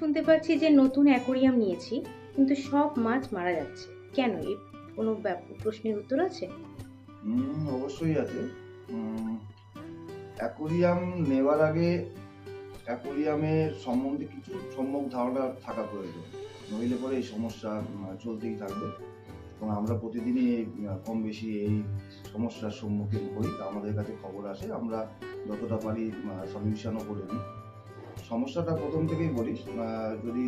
শুনতে পাচ্ছি যে নতুন অ্যাকোরিয়াম নিয়েছি, কিন্তু সব মাছ মারা যাচ্ছে। কেন? এই কোনো প্রশ্নের উত্তর আছে? অবশ্যই আছে। অ্যাকোরিয়াম নেওয়ার আগে অ্যাকোরিয়ামের সম্বন্ধে কিছু সম্যক ধারণা থাকা প্রয়োজন। নইলে পরে এই সমস্যা চলতেই থাকবে এবং আমরা প্রতিদিনই কম বেশি এই সমস্যার সম্মুখীন হই। আমাদের কাছে খবর আসে, আমরা যতটা পারি সলিউশনও করে দিই। সমস্যাটা প্রথম থেকেই বলি। যদি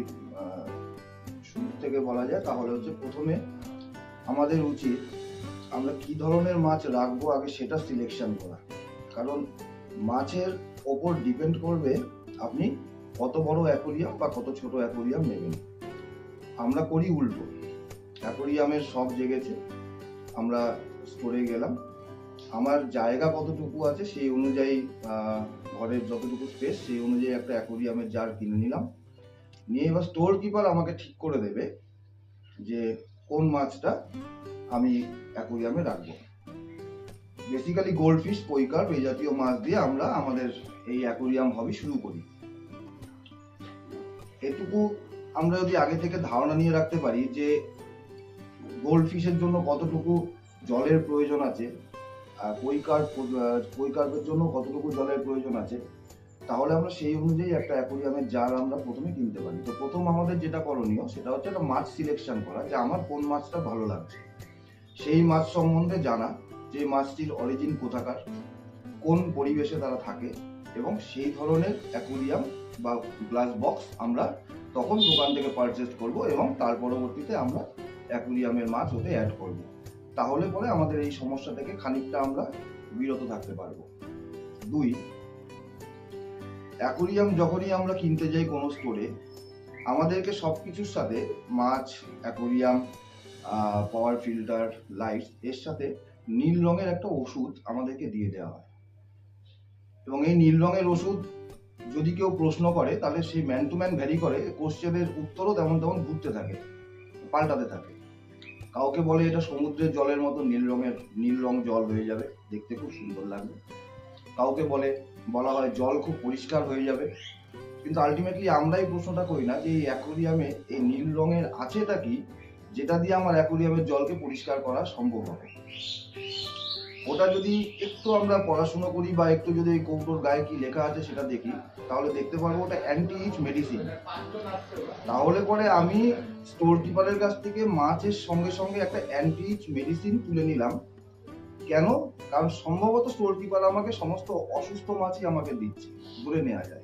শুরু থেকে বলা যায় তাহলে হচ্ছে, প্রথমে আমাদের উচিত আমরা কি ধরনের মাছ রাখবো আগে সেটা সিলেকশন করা। কারণ মাছের ওপর ডিপেন্ড করবে আপনি কত বড় অ্যাকোরিয়াম বা কত ছোট অ্যাকোরিয়াম নেবেন। আমরা করি উল্টো, অ্যাকোরিয়ামের সব জেগেছে, আমরা স্টোরে গেলাম, আমার জায়গা কতটুকু আছে সেই অনুযায়ী, ঘরের যতটুকু স্পেস সেই অনুযায়ী একটা অ্যাকোরিয়ামের জার কিনে নিলাম। নিয়ে এবার স্টোর কিপার আমাকে ঠিক করে দেবে যে কোন মাছটা আমি অ্যাকোরিয়ামে রাখবো। বেসিক্যালি গোল্ডফিশ, কই কার্প এই জাতীয় মাছ দিয়ে আমরা আমাদের এই অ্যাকোরিয়াম হবি শুরু করি। এটুকু আমরা যদি আগে থেকে ধারণা নিয়ে রাখতে পারি যে গোল্ডফিশের জন্য কতটুকু জলের প্রয়োজন আছে, কই কার্পের জন্য কতটুকু জলের প্রয়োজন আছে, তাহলে আমরা সেই অনুযায়ী একটা অ্যাকোরিয়ামের জার আমরা প্রথমে কিনতে পারি। তো প্রথম আমাদের যেটা করণীয় সেটা হচ্ছে একটা মাছ সিলেকশন করা, যে আমার কোন মাছটা ভালো লাগছে, সেই মাছ সম্বন্ধে জানা, যে মাছটির অরিজিন কোথাকার, কোন পরিবেশে তারা থাকে, এবং সেই ধরনের অ্যাকোরিয়াম বা গ্লাস বক্স আমরা তখন দোকান থেকে পারচেজ করব এবং তার পরবর্তীতে আমরা অ্যাকোরিয়ামের মাছ ওতে অ্যাড করব। তাহলে পরে আমাদের এই সমস্যা থেকে খানিকটা আমরা বিরত থাকতে পারবো। 2, অ্যাকোরিয়াম যখনই আমরা কিনতে যাই কোনো স্টোরে, আমাদেরকে সবকিছুর সাথে মাছ, অ্যাকোরিয়াম, পাওয়ার ফিল্টার, লাইটস এর সাথে নীল রঙের একটা ওষুধ আমাদেরকে দিয়ে দেওয়া হয়। এবং এই নীল রঙের ওষুধ যদি কেউ প্রশ্ন করে তাহলে সেই ম্যান টু ম্যান ভ্যারি করে, কোশ্চেনের উত্তরও তেমন তেমন ঘুরতে থাকে, পাল্টাতে থাকে। কাউকে বলে এটা সমুদ্রের জলের মতো নীল রং জল হয়ে যাবে, দেখতে খুব সুন্দর লাগবে। কাউকে বলা হয় জল খুব পরিষ্কার হয়ে যাবে। কিন্তু আলটিমেটলি আমরা এই প্রশ্নটা করি না যে এই অ্যাকোরিয়ামে এই নীল রঙের আছেটা কি, যেটা দিয়ে আমার অ্যাকোরিয়ামের জলকে পরিষ্কার করা সম্ভব হবে। ওটা যদি একটু আমরা পড়াশোনা করি বা একটু যদি ওই কৌটোর গায়ে কি লেখা আছে সেটা দেখি, তাহলে দেখতে পারবো ওটা অ্যান্টি ইচ মেডিসিন। তাহলে পরে আমি স্টোর কিপারের কাছ থেকে মাছের সঙ্গে সঙ্গে একটা অ্যান্টি ইচ মেডিসিন তুলে নিলাম। কেন? কারণ সম্ভবত স্টোর কিপার আমাকে সমস্ত অসুস্থ মাছই আমাকে দিচ্ছে, ধরে নেওয়া যায়।